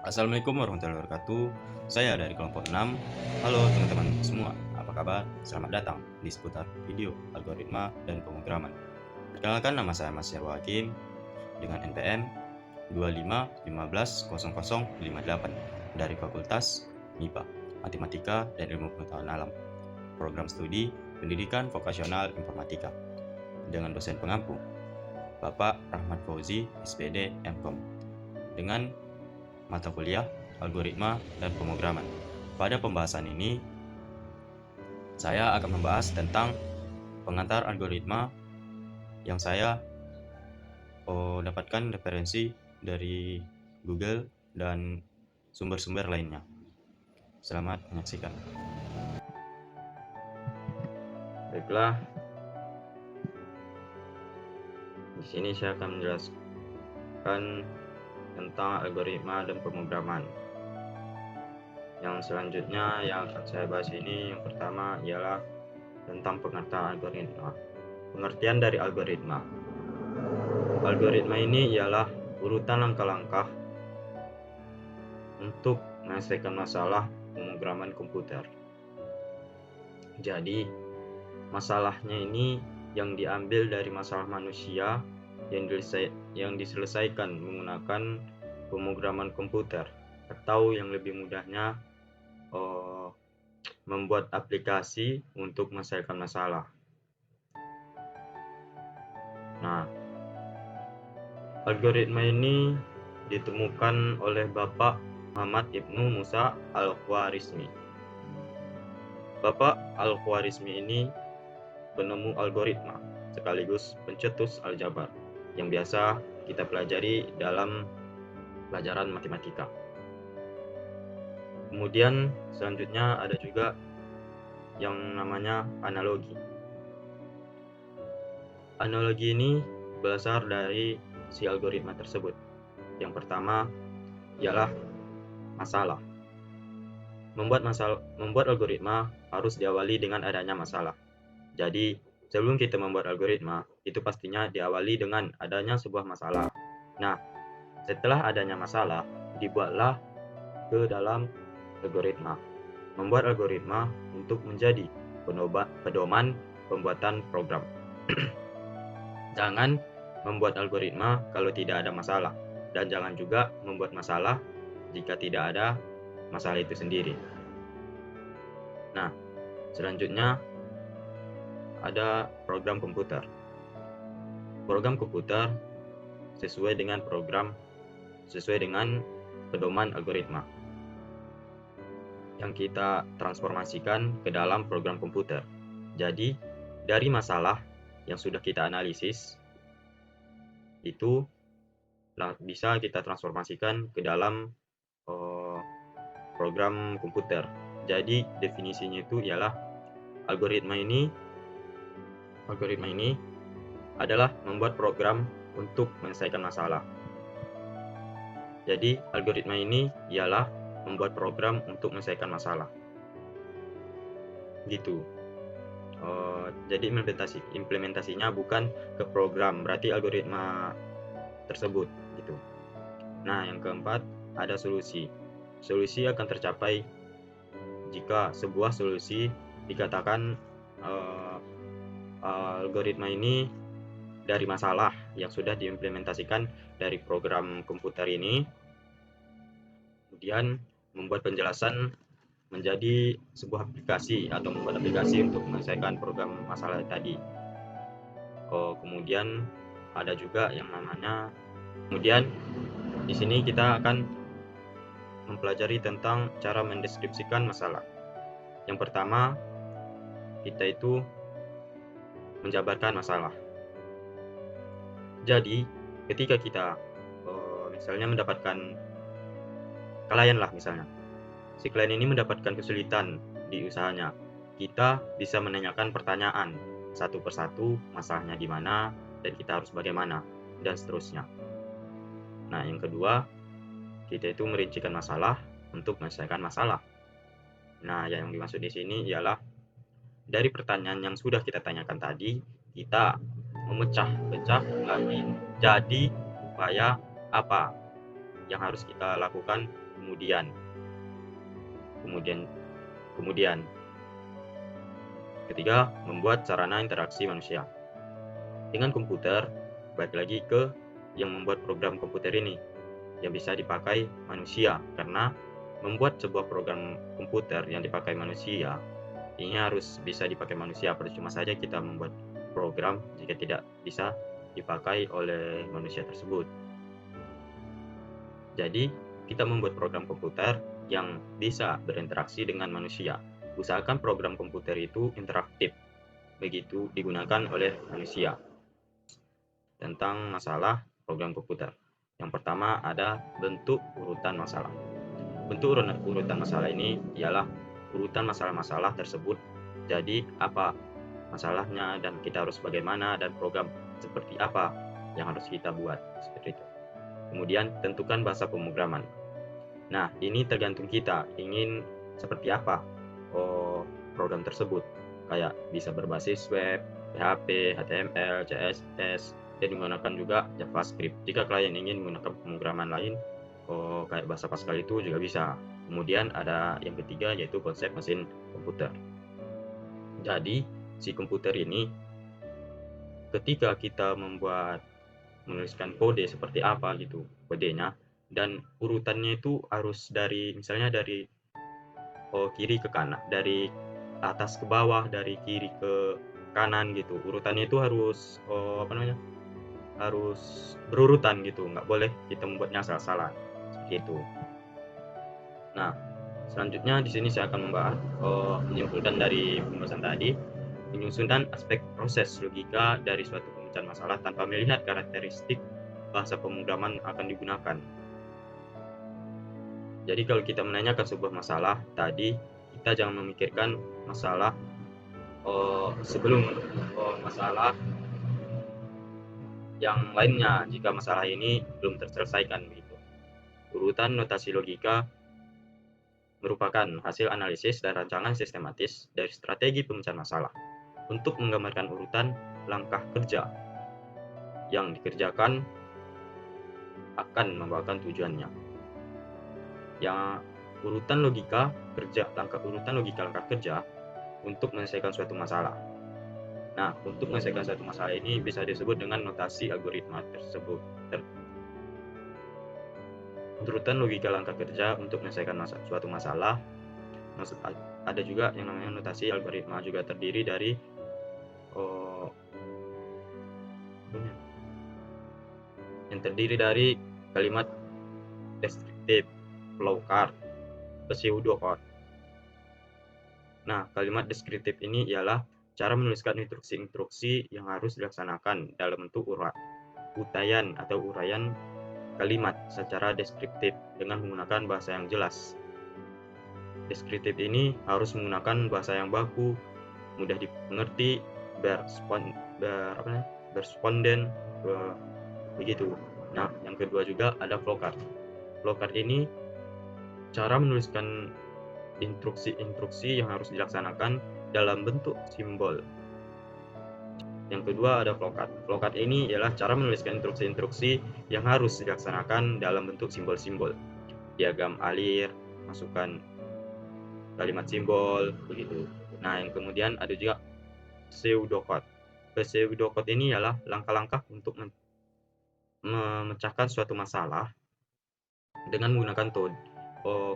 Assalamualaikum warahmatullahi wabarakatuh. Saya dari kelompok 6. Halo teman-teman semua, apa kabar? Selamat datang di seputar video, algoritma, dan pemrograman. Perkenalkan, nama saya Mas Yarwa Hakim dengan NPM 25150058 dari Fakultas MIPA, Matematika dan Ilmu Pengetahuan Alam, Program Studi Pendidikan Vokasional Informatika, dengan dosen pengampu Bapak Rahmat Fauzi, SPD MKOM, dengan mata kuliah algoritma dan pemrograman. Pada pembahasan ini, saya akan membahas tentang pengantar algoritma yang saya dapatkan referensi dari Google dan sumber-sumber lainnya. Selamat menyaksikan. Baiklah, di sini saya akan menjelaskan tentang algoritma dan pemrograman. Yang selanjutnya yang akan saya bahas ini, yang pertama ialah tentang pengertian algoritma. Pengertian dari algoritma. Algoritma ini ialah urutan langkah-langkah untuk menyelesaikan masalah pemrograman komputer. Jadi, masalahnya ini yang diambil dari masalah manusia yang diselesaikan menggunakan pemrograman komputer, atau yang lebih mudahnya membuat aplikasi untuk menyelesaikan masalah. Nah, algoritma ini ditemukan oleh Bapak Muhammad Ibnu Musa Al-Khwarizmi. Bapak Al-Khwarizmi ini penemu algoritma sekaligus pencetus aljabar yang biasa kita pelajari dalam pelajaran matematika. Kemudian selanjutnya ada juga yang namanya analogi. Analogi ini berasal dari si algoritma tersebut. Yang pertama ialah masalah. Membuat algoritma harus diawali dengan adanya masalah. Jadi, sebelum kita membuat algoritma, itu pastinya diawali dengan adanya sebuah masalah. Nah, setelah adanya masalah, dibuatlah ke dalam algoritma. Membuat algoritma untuk menjadi pedoman pembuatan program. Jangan membuat algoritma kalau tidak ada masalah, dan jangan juga membuat masalah jika tidak ada masalah itu sendiri. Nah, selanjutnya ada program komputer. Program komputer sesuai dengan pedoman algoritma yang kita transformasikan ke dalam program komputer. Jadi, dari masalah yang sudah kita analisis, itu bisa kita transformasikan ke dalam program komputer. Jadi, definisinya itu ialah algoritma ini adalah membuat program untuk menyelesaikan masalah. Jadi, algoritma ini ialah membuat program untuk menyelesaikan masalah. Gitu. Jadi implementasinya bukan ke program, berarti algoritma tersebut gitu. Nah, yang keempat ada solusi. Solusi akan tercapai jika sebuah solusi dikatakan algoritma ini dari masalah yang sudah diimplementasikan dari program komputer ini, kemudian membuat penjelasan menjadi sebuah aplikasi atau membuat aplikasi untuk menyelesaikan program masalah tadi. Kemudian ada juga yang namanya, kemudian di sini kita akan mempelajari tentang cara mendeskripsikan masalah. Yang pertama, kita itu menjabarkan masalah. Jadi, ketika kita misalnya mendapatkan klien lah misalnya, si klien ini mendapatkan kesulitan di usahanya, kita bisa menanyakan pertanyaan satu persatu, masalahnya di mana dan kita harus bagaimana, dan seterusnya. Nah, yang kedua, kita itu merincikan masalah untuk menyelesaikan masalah. Nah, yang dimaksud di sini ialah dari pertanyaan yang sudah kita tanyakan tadi, kita memecah-pecah lagi jadi upaya apa. yang harus kita lakukan kemudian. Ketiga, membuat sarana interaksi manusia dengan komputer. Balik lagi ke yang membuat program komputer ini yang bisa dipakai manusia, karena membuat sebuah program komputer yang dipakai manusia ini harus bisa dipakai manusia. Percuma saja kita membuat program jika tidak bisa dipakai oleh manusia tersebut. Jadi kita membuat program komputer yang bisa berinteraksi dengan manusia. Usahakan program komputer itu interaktif, begitu digunakan oleh manusia. Tentang masalah program komputer, yang pertama ada bentuk urutan masalah. Bentuk urutan masalah ini ialah urutan masalah-masalah tersebut. Jadi apa masalahnya dan kita harus bagaimana, dan program seperti apa yang harus kita buat, seperti itu. Kemudian tentukan bahasa pemrograman. Nah, ini tergantung kita ingin seperti apa program tersebut. Kayak bisa berbasis web, PHP, HTML, CSS, dan menggunakan juga JavaScript. Jika klien ingin menggunakan pemrograman lain, kayak bahasa Pascal itu juga bisa. Kemudian ada yang ketiga, yaitu konsep mesin komputer. Jadi, si komputer ini ketika kita menuliskan kode seperti apa gitu, kodenya, dan urutannya itu harus dari misalnya dari kiri ke kanan, dari atas ke bawah, dari kiri ke kanan gitu. Urutannya itu harus harus berurutan gitu, nggak boleh kita membuatnya salah-salah seperti itu. Nah, selanjutnya di sini saya akan membahas menyimpulkan dari pembahasan tadi, menyusunkan aspek proses logika dari suatu pemecahan masalah tanpa melihat karakteristik bahasa pemrograman akan digunakan. Jadi kalau kita menanyakan sebuah masalah tadi, kita jangan memikirkan masalah sebelum masalah yang lainnya jika masalah ini belum terselesaikan begitu. Urutan notasi logika merupakan hasil analisis dan rancangan sistematis dari strategi pemecahan masalah untuk menggambarkan urutan langkah kerja yang dikerjakan akan membawakan tujuannya. Yang urutan logika langkah kerja untuk menyelesaikan suatu masalah. Nah, untuk menyelesaikan suatu masalah ini bisa disebut dengan notasi algoritma tersebut. Urutan logika langkah kerja untuk menyelesaikan suatu masalah. Ada juga yang namanya notasi algoritma, juga terdiri dari kalimat deskriptif, flowchart, pseudocode. Nah, kalimat deskriptif ini ialah cara menuliskan instruksi-instruksi yang harus dilaksanakan dalam bentuk uraian atau uraian kalimat secara deskriptif dengan menggunakan bahasa yang jelas. Deskriptif ini harus menggunakan bahasa yang baku, mudah dimengerti, bersponden, begitu. Nah, yang kedua juga ada flowchart. Flowchart ini cara menuliskan instruksi-instruksi yang harus dilaksanakan dalam bentuk simbol. Yang kedua ada flowchart. Flowchart ini ialah cara menuliskan instruksi-instruksi yang harus dilaksanakan dalam bentuk simbol-simbol. Diagram alir, masukkan kalimat simbol, begitu. Nah, yang kemudian ada juga pseudocode. Pseudocode ini ialah langkah-langkah untuk memecahkan suatu masalah dengan menggunakan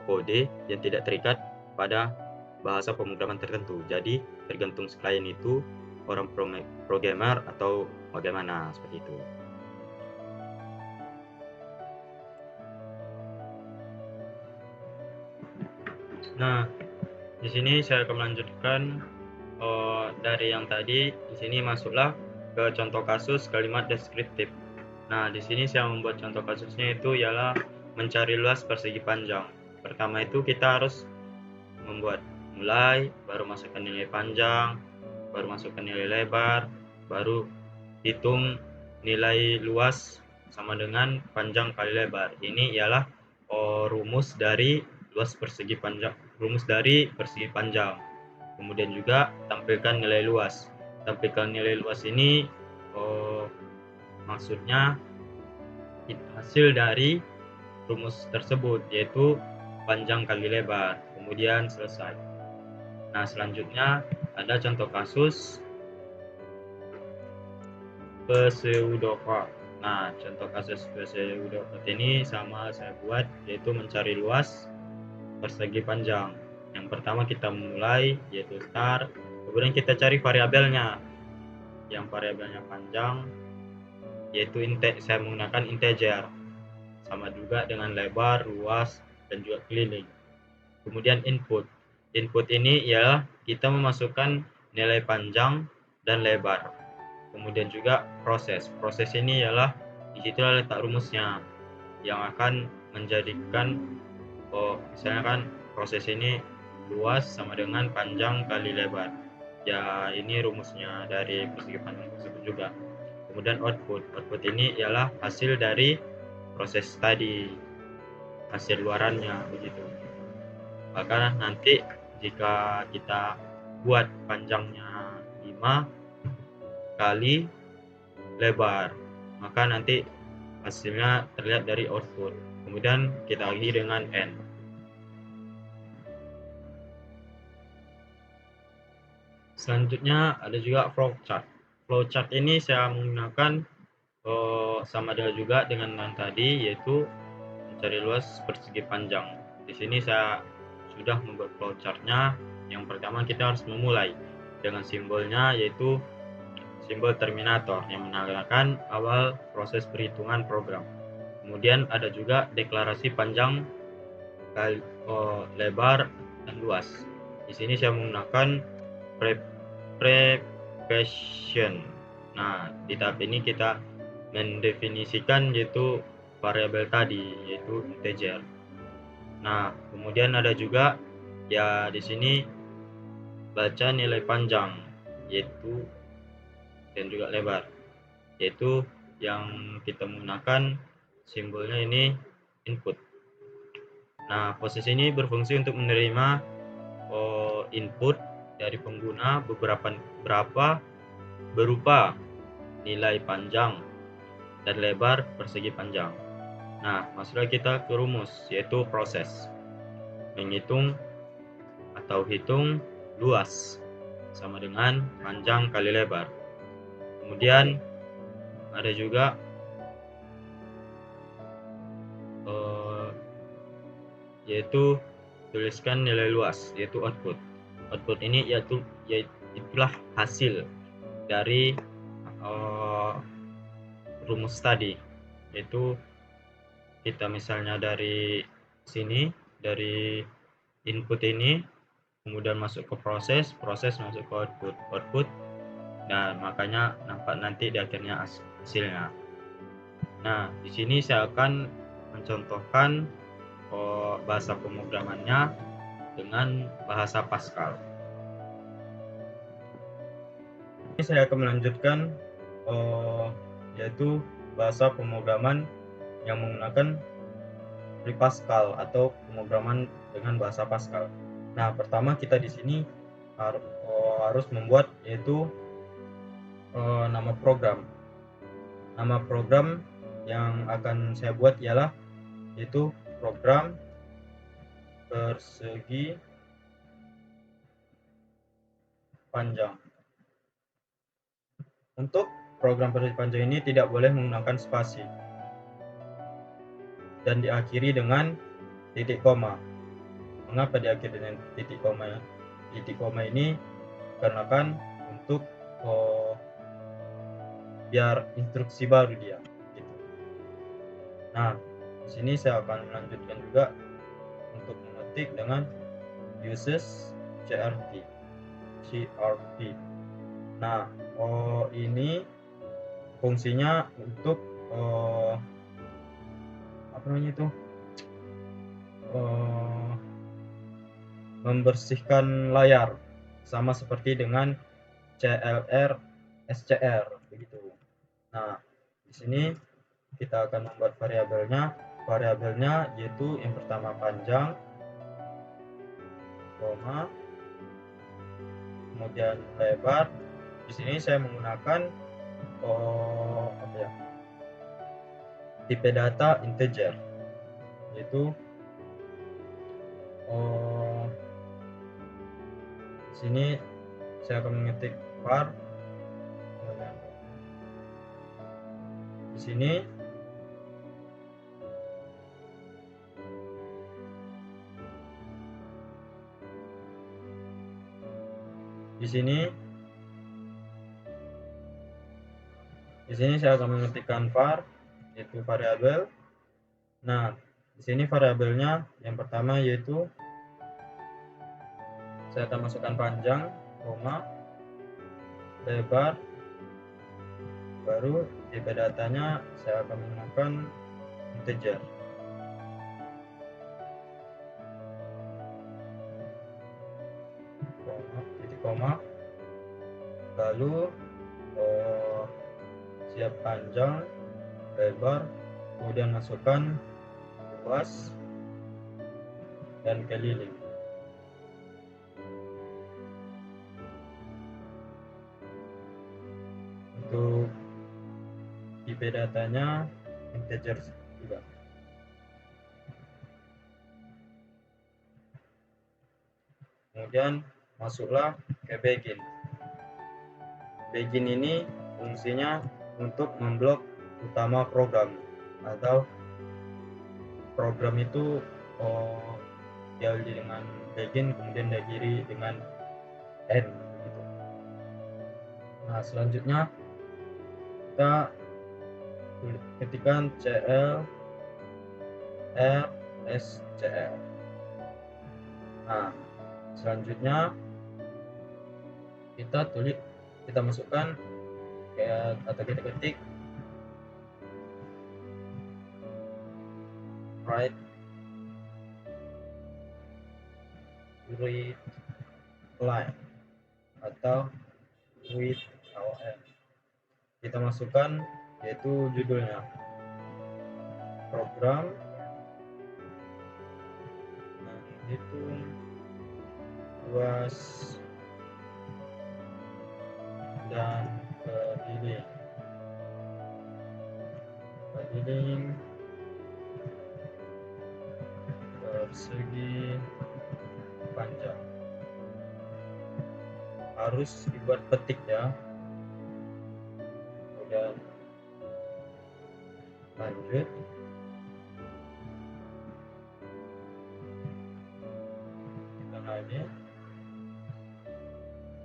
kode yang tidak terikat pada bahasa pemrograman tertentu. Jadi tergantung klien itu orang programmer atau bagaimana, seperti itu. Nah, di sini saya akan melanjutkan dari yang tadi. Di sini masuklah ke contoh kasus kalimat deskriptif. Nah, di sini saya membuat contoh kasusnya itu ialah mencari luas persegi panjang. Pertama itu kita harus membuat mulai, baru masukkan nilai panjang, baru masukkan nilai lebar, baru hitung nilai luas sama dengan panjang kali lebar. Ini ialah rumus dari luas persegi panjang, rumus dari persegi panjang. Kemudian juga tampilkan nilai luas. Tampilkan nilai luas ini maksudnya hasil dari rumus tersebut, yaitu panjang kali lebar, kemudian selesai. Nah, selanjutnya ada contoh kasus pseudocode. Nah, contoh kasus pseudocode ini sama saya buat, yaitu mencari luas persegi panjang. Yang pertama kita mulai, yaitu start, kemudian kita cari variabelnya. Yang variabelnya panjang, yaitu saya menggunakan integer, sama juga dengan lebar, luas, dan juga keliling. Kemudian input ini ya kita memasukkan nilai panjang dan lebar. Kemudian juga proses ini ialah disitulah letak rumusnya yang akan menjadikan misalnya kan proses ini luas sama dengan panjang kali lebar. Ya, ini rumusnya dari persegi panjang tersebut juga. Kemudian output ini ialah hasil dari proses tadi, hasil luarannya begitu. Maka nanti jika kita buat panjangnya 5 kali lebar, maka nanti hasilnya terlihat dari output. Kemudian kita akhiri dengan N. Selanjutnya ada juga flowchart. Flowchart ini saya menggunakan sama juga dengan yang tadi, yaitu mencari luas persegi panjang. Di sini saya sudah membuat flowchartnya. Yang pertama kita harus memulai dengan simbolnya, yaitu simbol terminator yang menandakan awal proses perhitungan program. Kemudian ada juga deklarasi panjang, lebar, dan luas. Di sini saya menggunakan preparation. Nah, di tahap ini kita mendefinisikan yaitu variabel tadi, yaitu integer. Nah, kemudian ada juga ya di sini baca nilai panjang, yaitu dan juga lebar, yaitu yang kita menggunakan simbolnya ini input. Nah, proses ini berfungsi untuk menerima input dari pengguna berupa nilai panjang dan lebar persegi panjang. Nah, masuklah kita ke rumus, yaitu proses menghitung atau hitung luas sama dengan panjang kali lebar. Kemudian ada juga yaitu tuliskan nilai luas, yaitu output. Output ini itulah hasil dari rumus tadi, yaitu kita misalnya dari sini, dari input ini, kemudian masuk ke proses masuk ke output, dan makanya nampak nanti di akhirnya hasilnya. Nah, di sini saya akan mencontohkan bahasa pemrogramannya dengan bahasa Pascal. Ini saya akan melanjutkan yaitu bahasa pemrograman yang menggunakan Pascal atau pemrograman dengan bahasa Pascal. Nah, pertama kita di sini harus membuat yaitu nama program. Nama program yang akan saya buat ialah yaitu program persegi panjang. Untuk program persegi panjang ini tidak boleh menggunakan spasi dan diakhiri dengan titik koma. Mengapa diakhiri dengan titik koma? Titik koma ini dikarenakan untuk biar instruksi baru dia. Gitu. Nah, di sini saya akan melanjutkan juga untuk mengetik dengan uses CRT. Nah, ini fungsinya untuk membersihkan layar, sama seperti dengan CLR SCR begitu. Nah, di sini kita akan membuat variabelnya yaitu yang pertama panjang, koma, kemudian lebar. Di sini saya menggunakan tipe data integer. yaitu di sini saya akan mengetik var, di sini saya akan mengetikkan var, yaitu variabel. Nah, di sini variabelnya yang pertama yaitu saya akan masukkan panjang, koma, lebar, baru tipe datanya saya akan menggunakan integer. Titik koma, lalu siap panjang, lebar, kemudian masukkan luas dan keliling. Untuk tipe datanya integer juga. Kemudian masuklah ke begin. Begin ini fungsinya untuk memblok utama program, atau program itu diawali dengan begin kemudian diakhiri dengan end gitu. Nah, selanjutnya kita ketikkan cl rscl. Nah, selanjutnya kita masukkan atau kita ketik read line atau with line. Kita masukkan yaitu judulnya program, nah, itu luas dan keliling persegi panjang. Harus dibuat petik ya. Kemudian lanjut. Kita lagi.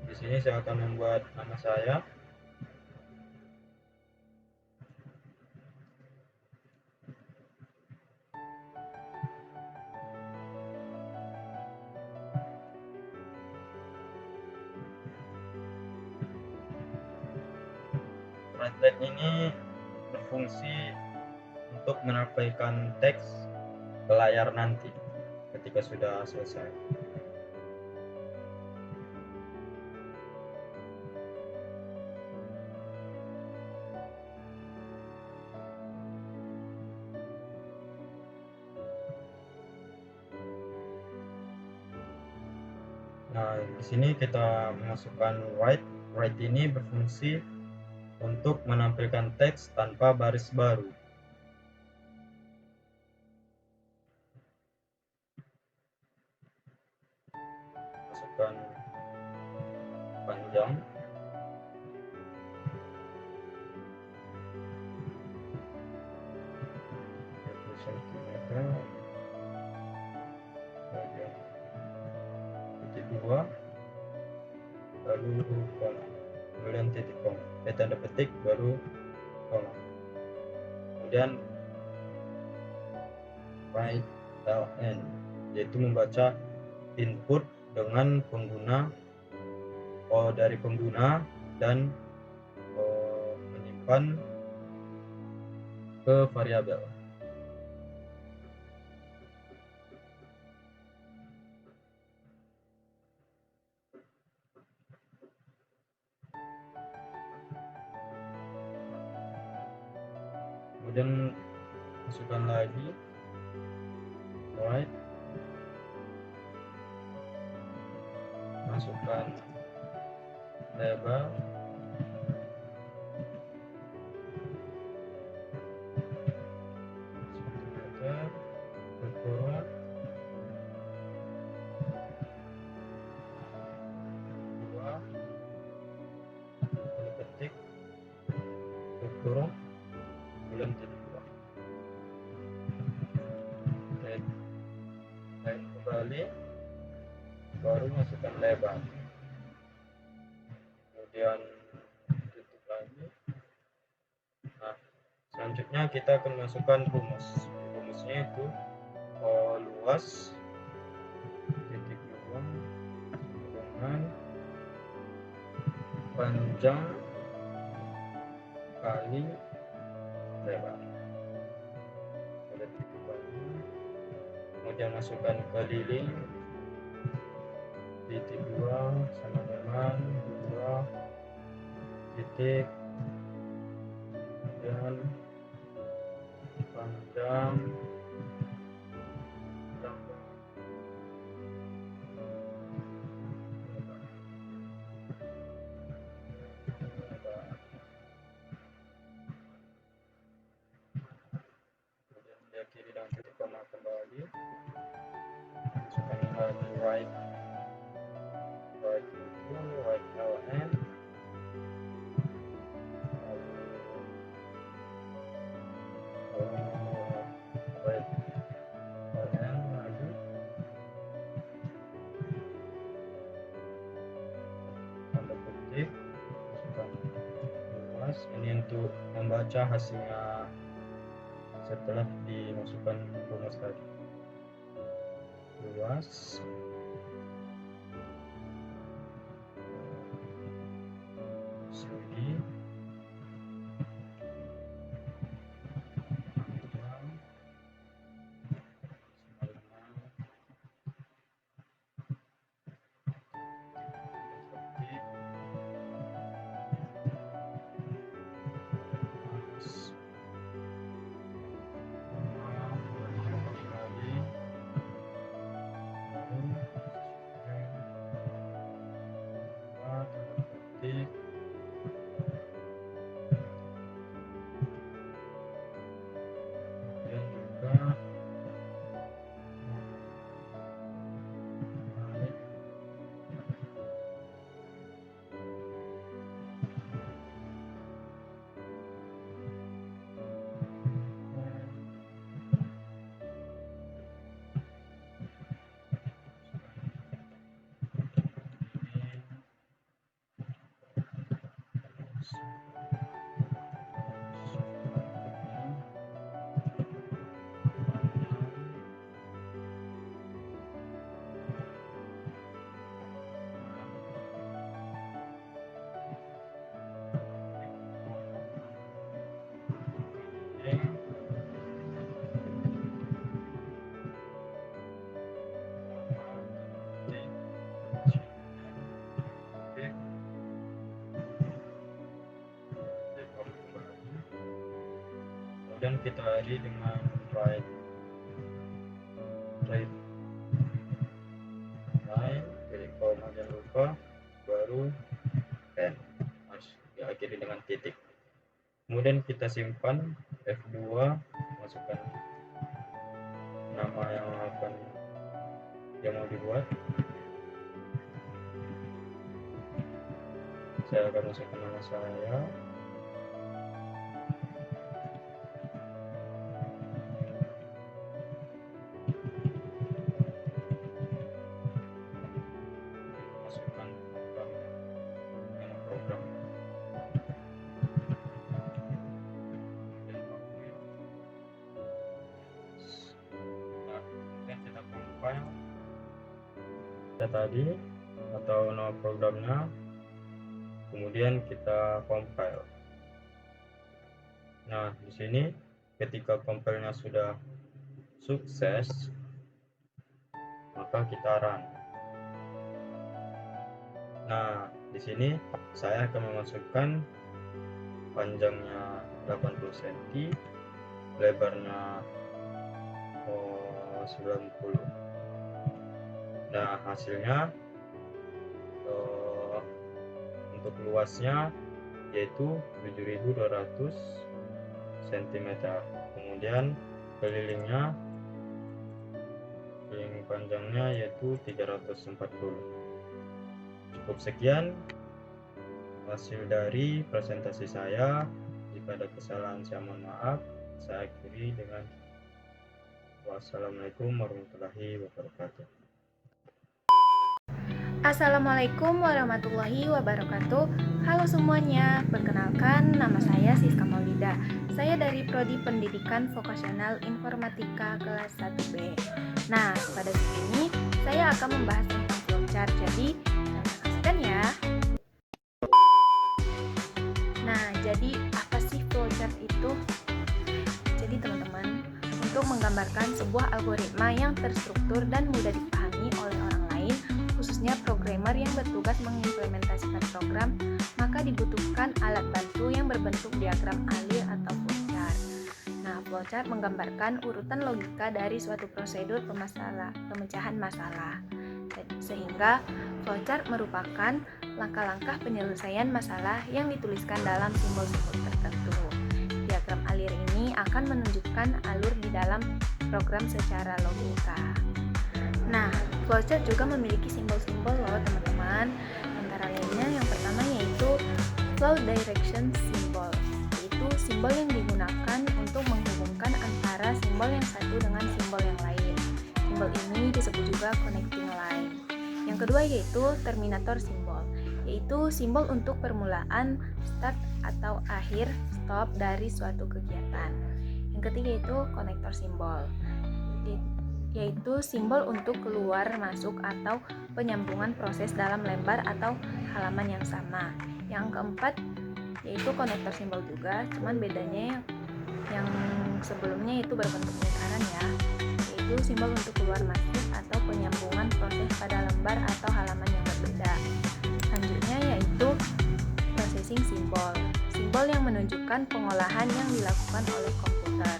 Di sini saya akan membuat nama saya. Write ini berfungsi untuk menampilkan teks ke layar nanti ketika sudah selesai. Nah, di sini kita memasukkan write. Write ini berfungsi untuk menampilkan teks tanpa baris baru. Masukkan panjang. Cm. Titik 2, lalu koma, kemudian titik koma, tanda petik, baru koma, kemudian write ln, yaitu membaca input dengan pengguna dari pengguna dan menyimpan ke variabel. Kemudian masukkan lagi write, masukkan lebar, kembali, baru masukkan lebar, kemudian tutup lagi. Nah, selanjutnya kita akan masukkan rumusnya itu luas titik 2 dengan panjang kali lebar. Kemudian masukkan keliling titik 2 sama dengan 2 titik dan panjang tambah lebar. Kemudian diakhiri dengan titik koma kembali. Masukkan lagi right LN, right LN lagi, tanda kutip, masukkan luas. Ini untuk membaca hasilnya setelah dimasukkan rumus tadi. Luas sudi dan juga kemudian kita akhiri dengan right line, titik koma jangan lupa, baru N, harus diakhiri dengan titik. Kemudian kita simpan F2, masukkan nama yang mau dibuat. Saya akan masukkan nama saya. Masukkan program. Nah, kemudian kita compile data tadi atau nama programnya, kemudian kita compile. Nah, di sini ketika compile-nya sudah sukses, maka kita run. Nah, di sini saya akan memasukkan panjangnya 80 cm, lebarnya 90. Nah, hasilnya untuk luasnya yaitu 7200 cm. Kemudian keliling panjangnya yaitu 340. Cukup sekian hasil dari presentasi saya. Jika ada kesalahan saya mohon maaf. Saya akhiri dengan Wassalamualaikum warahmatullahi wabarakatuh. Assalamualaikum warahmatullahi wabarakatuh. Halo semuanya, perkenalkan nama saya Siska Maulida. Saya dari Prodi Pendidikan Vokasional Informatika kelas 1B. Nah, pada sesi ini saya akan membahas tentang flowchart. Jadi, saksikan ya. Nah, jadi apa sih flowchart itu? Jadi teman-teman, untuk menggambarkan sebuah algoritma yang terstruktur dan mudah dipahami oleh orang lain, khususnya programmer yang bertugas mengimplementasikan program, maka dibutuhkan alat bantu yang berbentuk diagram alir atau flowchart. Nah, flowchart menggambarkan urutan logika dari suatu prosedur pemecahan masalah. Sehingga flowchart merupakan langkah-langkah penyelesaian masalah yang dituliskan dalam simbol-simbol tertentu. Diagram alir ini akan menunjukkan alur di dalam program secara logika. Nah, flowchart juga memiliki simbol-simbol loh teman-teman. Antara lainnya yang pertama yaitu flow direction symbol, yaitu simbol yang digunakan untuk menghubungkan antara simbol yang satu dengan simbol yang lain. Simbol ini disebut juga connecting line. Yang kedua yaitu terminator symbol, yaitu simbol untuk permulaan, start atau akhir, stop dari suatu kegiatan. Yang ketiga yaitu connector symbol, yaitu simbol untuk keluar masuk atau penyambungan proses dalam lembar atau halaman yang sama. Yang keempat yaitu konektor simbol juga, cuman bedanya yang sebelumnya itu berbentuk lingkaran ya, yaitu simbol untuk keluar masuk atau penyambungan proses pada lembar atau halaman yang berbeda. Selanjutnya yaitu processing symbol, simbol yang menunjukkan pengolahan yang dilakukan oleh komputer.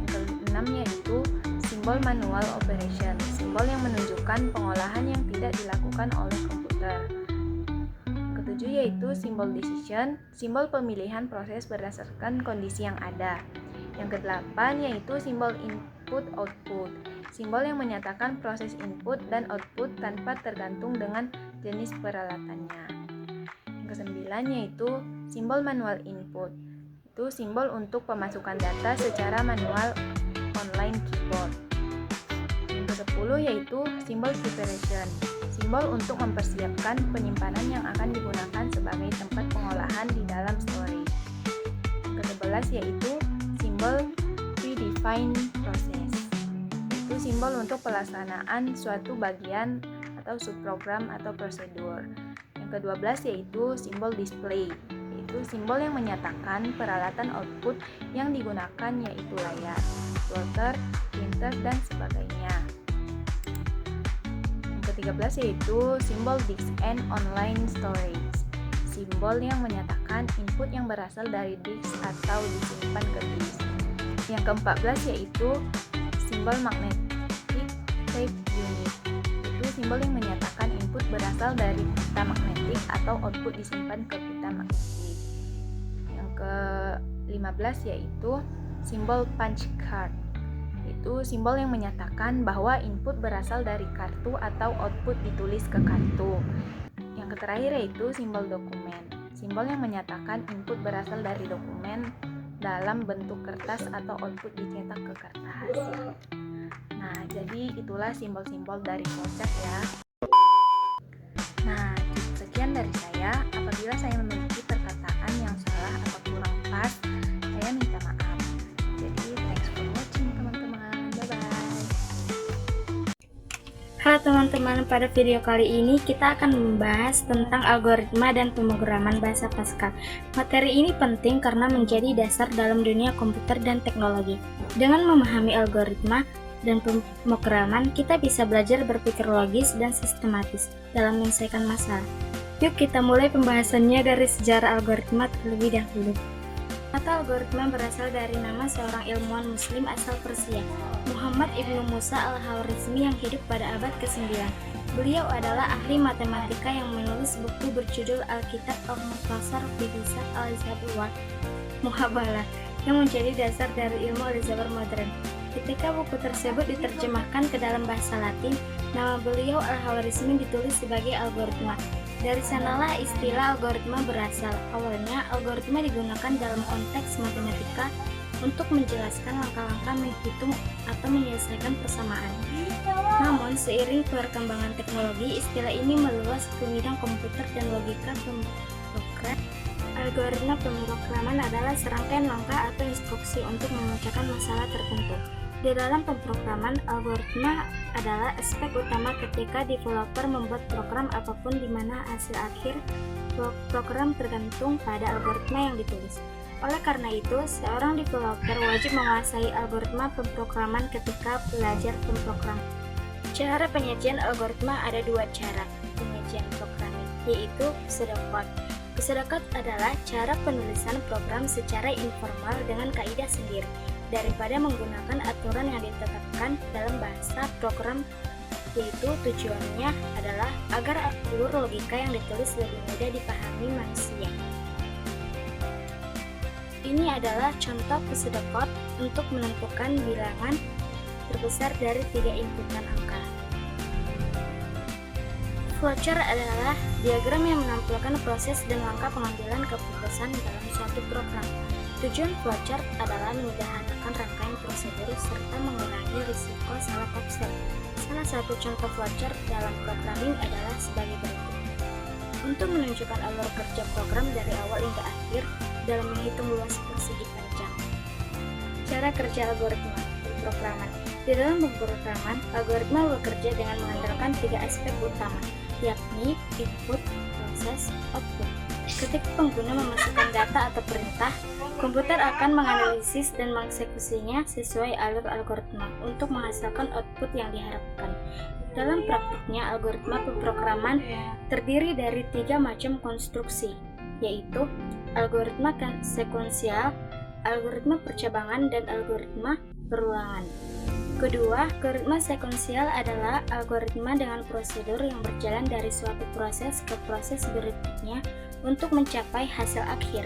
Yang keenam yaitu simbol manual operation, simbol yang menunjukkan pengolahan yang tidak dilakukan oleh komputer. Ketujuh yaitu simbol decision, simbol pemilihan proses berdasarkan kondisi yang ada. Yang kedelapan yaitu simbol input-output, simbol yang menyatakan proses input dan output tanpa tergantung dengan jenis peralatannya. Yang kesembilan yaitu simbol manual input, itu simbol untuk pemasukan data secara manual online keyboard. Yang ke-10 yaitu simbol preparation, simbol untuk mempersiapkan penyimpanan yang akan digunakan sebagai tempat pengolahan di dalam storage. Yang ke-11 yaitu simbol predefined process, itu simbol untuk pelaksanaan suatu bagian atau subprogram atau prosedur. Yang ke-12 yaitu simbol display, yaitu simbol yang menyatakan peralatan output yang digunakan yaitu layar, plotter, printer, dan sebagainya. Yang ke-13 yaitu simbol disk and online storage, simbol yang menyatakan input yang berasal dari disk atau disimpan ke disk. Yang ke-14 yaitu simbol magnetic tape unit, itu simbol yang menyatakan input berasal dari pita magnetik atau output disimpan ke pita magnetik. Yang ke-15 yaitu simbol punch card, itu simbol yang menyatakan bahwa input berasal dari kartu atau output ditulis ke kartu. Yang terakhir yaitu simbol dokumen, simbol yang menyatakan input berasal dari dokumen dalam bentuk kertas atau output dicetak ke kertas. Nah, jadi itulah simbol-simbol dari flowchart ya. Nah, sekian dari saya. Apabila saya memiliki perkataan yang salah atau kurang pas, saya minta maaf. Jadi, thanks for watching teman-teman. Bye-bye. Halo teman-teman, pada video kali ini kita akan membahas tentang algoritma dan pemrograman bahasa Pascal. Materi ini penting karena menjadi dasar dalam dunia komputer dan teknologi. Dengan memahami algoritma dan pemrograman, kita bisa belajar berpikir logis dan sistematis dalam menyelesaikan masalah. Yuk kita mulai pembahasannya dari sejarah algoritma terlebih dahulu. Kata algoritma berasal dari nama seorang ilmuwan muslim asal Persia, Muhammad Ibnu Musa al-Khwarizmi yang hidup pada abad ke-9. Beliau adalah ahli matematika yang menulis buku berjudul Al-Kitab al-Mukhtasar fi Hisab al-Aljabar wal Muhabalah yang menjadi dasar dari ilmu aljabar modern. Ketika buku tersebut diterjemahkan ke dalam bahasa Latin, nama beliau al-Khwarizmi ditulis sebagai algoritma. Dari sanalah istilah algoritma berasal. Awalnya, algoritma digunakan dalam konteks matematika untuk menjelaskan langkah-langkah menghitung atau menyelesaikan persamaan. Namun, seiring perkembangan teknologi, istilah ini meluas ke bidang komputer dan logika pemrogram. Algoritma pemrograman adalah serangkaian langkah atau instruksi untuk memecahkan masalah tertentu. Di dalam pemrograman, algoritma adalah aspek utama ketika developer membuat program apapun di mana hasil akhir program tergantung pada algoritma yang ditulis. Oleh karena itu, seorang developer wajib menguasai algoritma pemrograman ketika belajar pemrograman. Cara penyajian algoritma ada dua cara penyajian programming, yaitu pseudocode. Pseudocode adalah cara penulisan program secara informal dengan kaidah sendiri, daripada menggunakan aturan yang ditetapkan dalam bahasa program, yaitu tujuannya adalah agar alur logika yang ditulis lebih mudah dipahami manusia. Ini adalah contoh pseudocode untuk menentukan bilangan terbesar dari 3 inputan angka. Flowchart adalah diagram yang menampilkan proses dan langkah pengambilan keputusan dalam suatu program. Tujuan flowchart adalah menyederhanakan rangkaian prosedur serta mengurangi risiko salah tafsir. Salah satu contoh flowchart dalam programming adalah sebagai berikut. Untuk menunjukkan alur kerja program dari awal hingga akhir dalam menghitung luas persegi panjang. Cara kerja algoritma pemrograman. Di dalam pemrograman, algoritma bekerja dengan mengandalkan 3 aspek utama, yakni input, proses, output. Ketika pengguna memasukkan data atau perintah, komputer akan menganalisis dan mengeksekusinya sesuai alur algoritma untuk menghasilkan output yang diharapkan. Dalam praktiknya, algoritma pemrograman terdiri dari 3 macam konstruksi, yaitu algoritma sekuensial, algoritma percabangan, dan algoritma perulangan. Kedua, algoritma sekuensial adalah algoritma dengan prosedur yang berjalan dari suatu proses ke proses berikutnya untuk mencapai hasil akhir.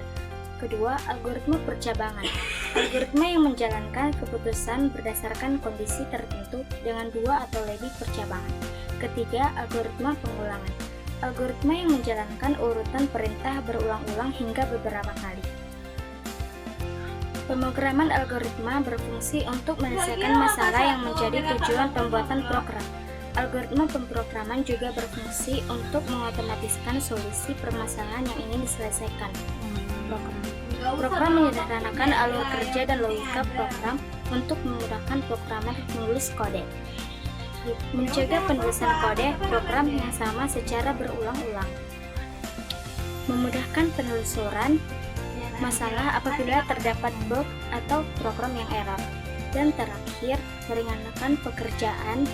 Kedua, algoritma percabangan. Algoritma yang menjalankan keputusan berdasarkan kondisi tertentu dengan 2 atau lebih percabangan. Ketiga, algoritma pengulangan. Algoritma yang menjalankan urutan perintah berulang-ulang hingga beberapa kali. Pemrograman algoritma berfungsi untuk menyelesaikan masalah yang menjadi tujuan pembuatan program. Algoritma pemrograman juga berfungsi untuk mengotomatiskan solusi permasalahan yang ingin diselesaikan. Program menyederhanakan alur kerja dan logika program untuk memudahkan programmer menulis kode. Mencegah penulisan kode program yang sama secara berulang-ulang. Memudahkan penelusuran masalah apabila terdapat bug atau program yang error. Dan terakhir, meringankan pekerjaan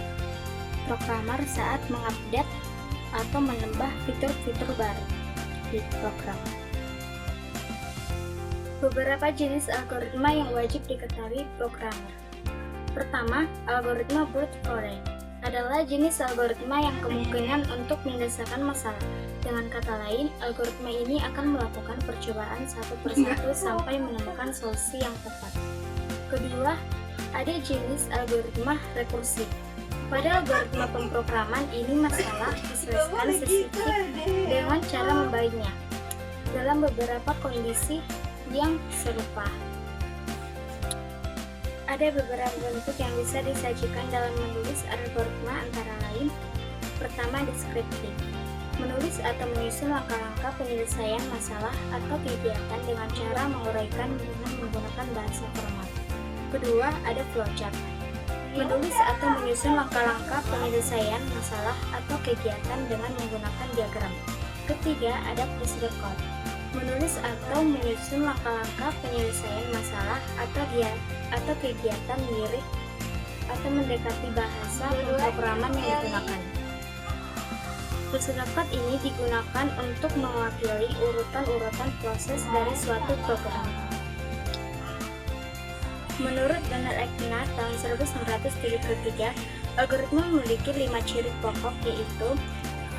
programmer saat mengupdate atau menambah fitur-fitur baru di program. Beberapa jenis algoritma yang wajib diketahui programmer. Pertama, algoritma brute force adalah jenis algoritma yang kemungkinan untuk menyelesaikan masalah. Dengan kata lain, algoritma ini akan melakukan percobaan satu persatu sampai menemukan solusi yang tepat. Kedua, ada jenis algoritma rekursif. Pada algoritma pemrograman ini masalah diselesaikan sesifik dengan cara membaikinya dalam beberapa kondisi yang serupa. Ada beberapa bentuk yang bisa disajikan dalam menulis algoritma, antara lain: pertama, deskriptif, menulis atau menyusun langkah-langkah penyelesaian masalah atau kegiatan dengan cara menguraikan dengan menggunakan bahasa formal. Kedua, ada flowchart, menulis atau menyusun langkah-langkah penyelesaian masalah atau kegiatan dengan menggunakan diagram. Ketiga, ada pseudocode, menulis atau menyusun langkah-langkah penyelesaian masalah atau kegiatan mirip atau mendekati bahasa pemrograman yang digunakan. Pseudocode ini digunakan untuk mewakili urutan-urutan proses dari suatu program. Menurut Donald Eknar tahun 1973, algoritma memiliki 5 ciri pokok, yaitu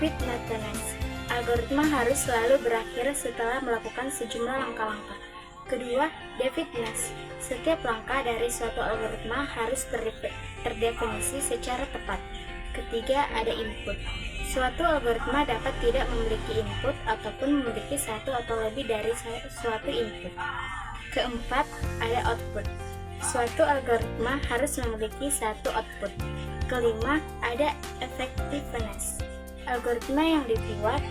fitness. Algoritma harus selalu berakhir setelah melakukan sejumlah langkah-langkah. Kedua, definiteness. Setiap langkah dari suatu algoritma harus terdefinisi secara tepat. Ketiga, ada input. Suatu algoritma dapat tidak memiliki input ataupun memiliki satu atau lebih dari suatu input. Keempat, ada output. Suatu algoritma harus memiliki satu output. Kelima, ada effectiveness. Algoritma yang dibuat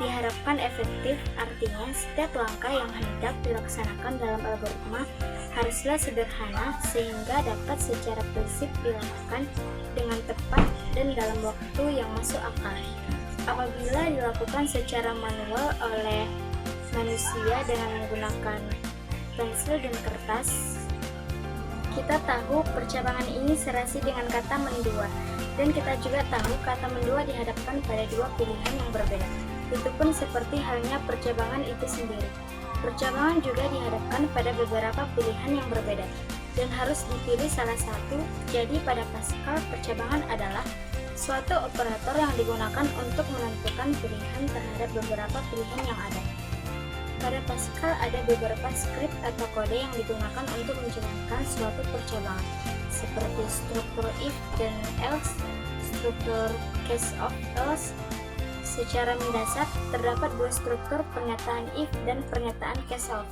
diharapkan efektif, artinya setiap langkah yang hendak dilaksanakan dalam algoritma haruslah sederhana sehingga dapat secara prinsip dilakukan dengan tepat dan dalam waktu yang masuk akal. Apabila dilakukan secara manual oleh manusia dengan menggunakan pensil dan kertas, kita tahu percabangan ini serasi dengan kata mendua, dan kita juga tahu kata mendua dihadapkan pada dua pilihan yang berbeda. Itu pun seperti halnya percabangan itu sendiri. Percabangan juga dihadapkan pada beberapa pilihan yang berbeda, dan harus dipilih salah satu. Jadi pada Pascal, percabangan adalah suatu operator yang digunakan untuk menentukan pilihan terhadap beberapa pilihan yang ada. Pada Pascal ada beberapa skrip atau kode yang digunakan untuk menjalankan suatu percabangan, seperti struktur if dan else, struktur case of else. Secara mendasar, terdapat dua struktur, pernyataan if dan pernyataan case of.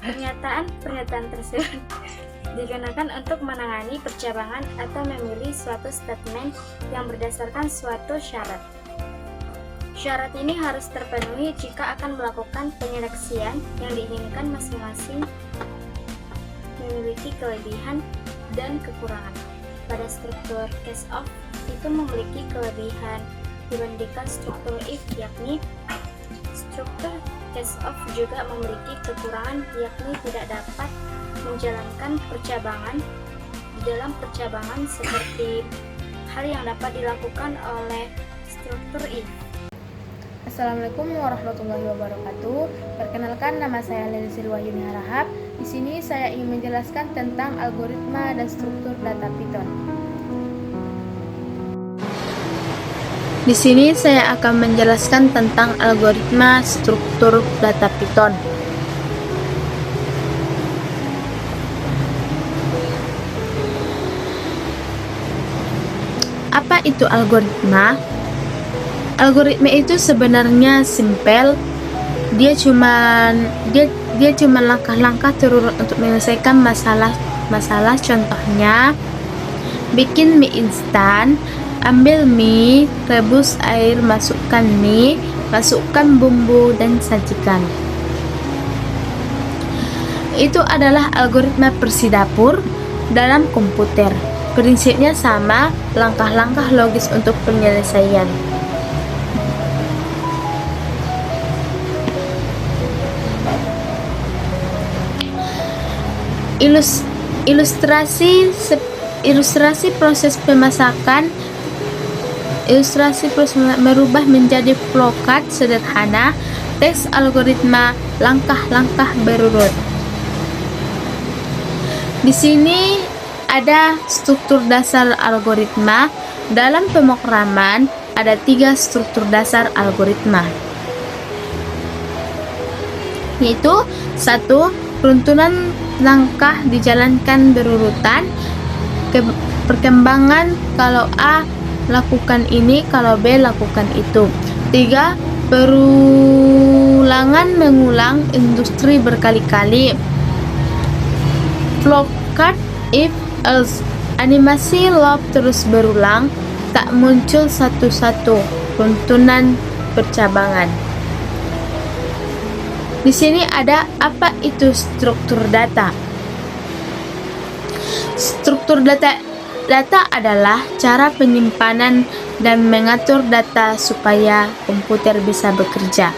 Pernyataan tersebut digunakan untuk menangani percabangan atau memilih suatu statement yang berdasarkan suatu syarat. Syarat ini harus terpenuhi jika akan melakukan penyeleksian yang diinginkan masing-masing memiliki kelebihan dan kekurangan. Pada struktur case of itu memiliki kelebihan dibandingkan struktur if, yakni struktur case of juga memiliki kekurangan, yakni tidak dapat menjalankan percabangan di dalam percabangan seperti hal yang dapat dilakukan oleh struktur if. Assalamualaikum warahmatullahi wabarakatuh. Perkenalkan, nama saya Leli Sirwahyuni Harahap. Di sini saya ingin menjelaskan tentang algoritma dan struktur data Python. Di sini saya akan menjelaskan tentang algoritma struktur data Python. Apa itu algoritma? Algoritma itu sebenarnya simpel. Dia cuma langkah-langkah terurut untuk menyelesaikan masalah. Contohnya, bikin mie instan. Ambil mie, rebus air, masukkan mie, masukkan bumbu, dan sajikan. Itu adalah algoritma persidapur dalam komputer. Prinsipnya sama, langkah-langkah logis untuk penyelesaian. Ilustrasi proses pemasakan. Ilustrasi proses merubah menjadi flowchart sederhana, teks algoritma, langkah-langkah berurut. Di sini ada struktur dasar algoritma. Dalam pemrograman ada 3 struktur dasar algoritma, yaitu 1. Runtunan langkah dijalankan berurutan. Perkembangan, kalau A lakukan ini, kalau B lakukan itu. 3. Perulangan mengulang industri berkali-kali. Flowchart if else. Animasi loop terus berulang, tak muncul satu-satu. Runtunan percabangan. Di sini ada apa itu struktur data. Struktur data adalah cara penyimpanan dan mengatur data supaya komputer bisa bekerja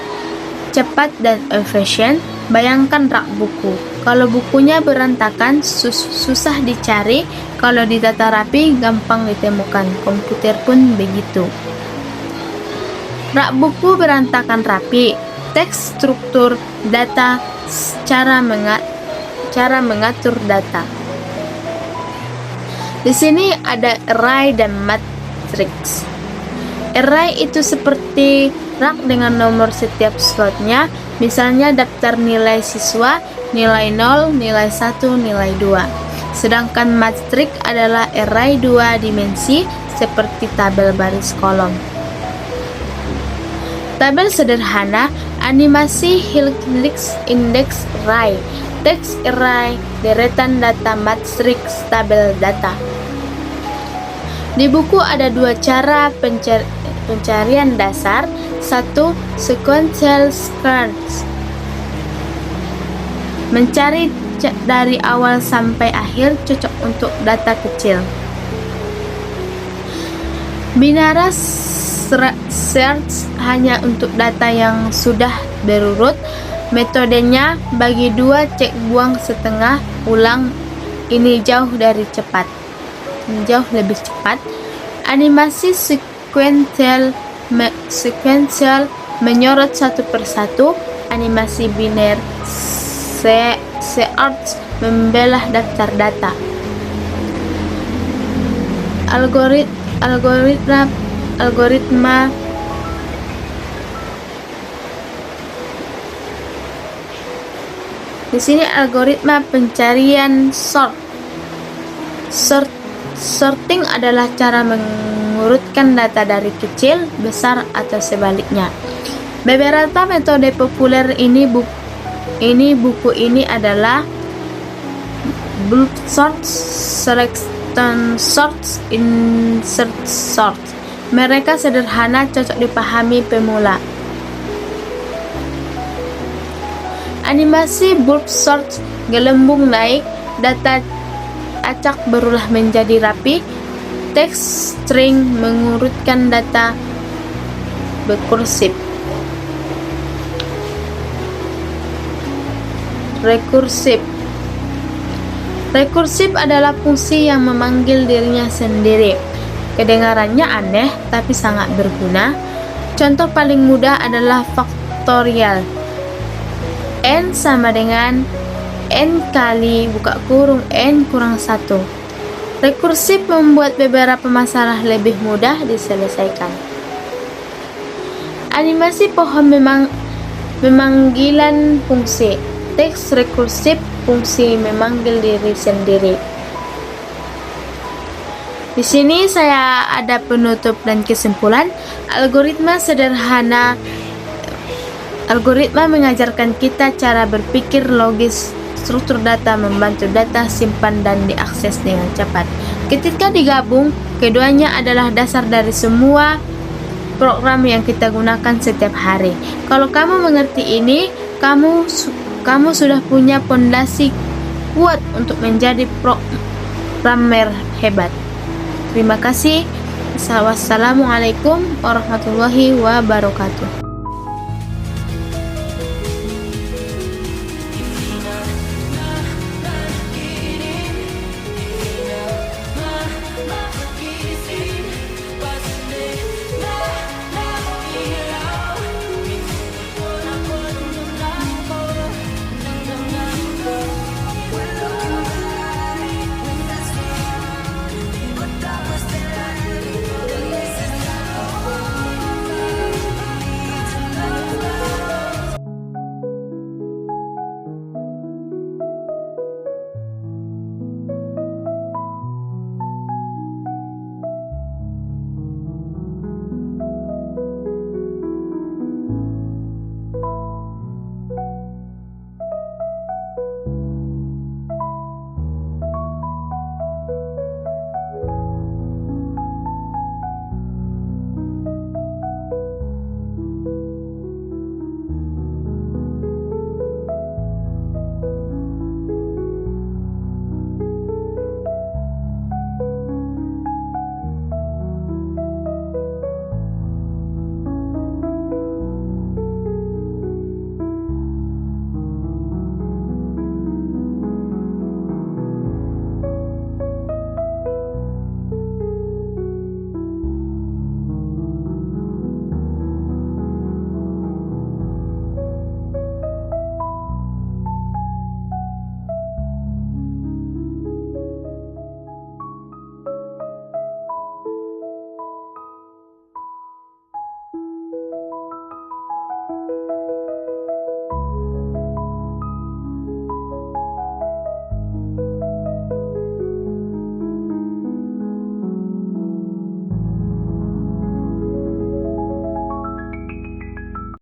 cepat dan efisien. Bayangkan rak buku. Kalau bukunya berantakan, susah dicari. Kalau ditata rapi, gampang ditemukan. Komputer pun begitu. Rak buku berantakan rapi. Teks struktur data, cara mengatur data. Di sini ada array dan matrix. Array itu seperti rak dengan nomor setiap slotnya, misalnya daftar nilai siswa, nilai 0, nilai 1, nilai 2. Sedangkan matrix adalah array 2 dimensi seperti tabel baris kolom. Tabel sederhana, animasi helix index array. text array, deretan data matriks, tabel data. Di buku ada dua cara pencarian dasar. Satu, sequential search, mencari dari awal sampai akhir, cocok untuk data kecil. Binary search hanya untuk data yang sudah berurut. Metodenya bagi dua, cek buang setengah, ulang. Ini jauh lebih cepat. Animasi sequential menyorot satu persatu. Animasi binary search membelah daftar data. Algoritma di sini algoritma pencarian sorting adalah cara mengurutkan data dari kecil besar atau sebaliknya. Beberapa metode populer buku ini adalah bulk sort, selection sort, insert sort. Mereka sederhana, cocok dipahami pemula. Animasi bulk sort, gelembung naik, data acak berulah menjadi rapi. Text string, mengurutkan data rekursif. Rekursif adalah fungsi yang memanggil dirinya sendiri. Kedengarannya aneh, tapi sangat berguna. Contoh paling mudah adalah faktorial. N sama dengan N kali N kurang 1. Rekursif membuat beberapa masalah lebih mudah diselesaikan. Animasi pohon memanggilan fungsi. Teks rekursif, fungsi memanggil diri sendiri. Di sini saya ada penutup dan kesimpulan. Algoritma mengajarkan kita cara berpikir logis, struktur data, membantu data simpan dan diakses dengan cepat. Ketika digabung, keduanya adalah dasar dari semua program yang kita gunakan setiap hari. Kalau kamu mengerti ini, kamu sudah punya fondasi kuat untuk menjadi programmer hebat. Terima kasih. Wassalamualaikum warahmatullahi wabarakatuh.